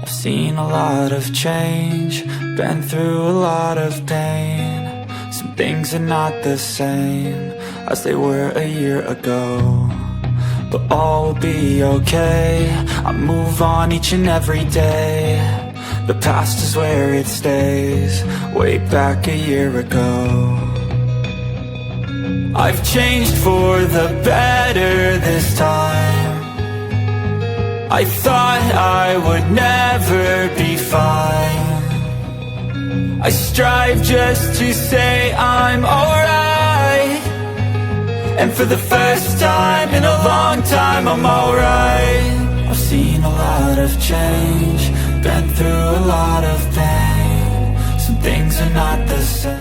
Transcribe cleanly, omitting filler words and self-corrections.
I've seen a lot of change, been through a lot of pain. Some things are not the same as they were a year ago, but all will be okay. I move on each and every day. The past is where it stays, way back a year ago. I've changed for the better this time. I thought I would never be fine. I strive just to say I'm alright, and for the first time in a long time I'm alright. I've seen a lot of change, been through a lot of pain. Some things are not the same.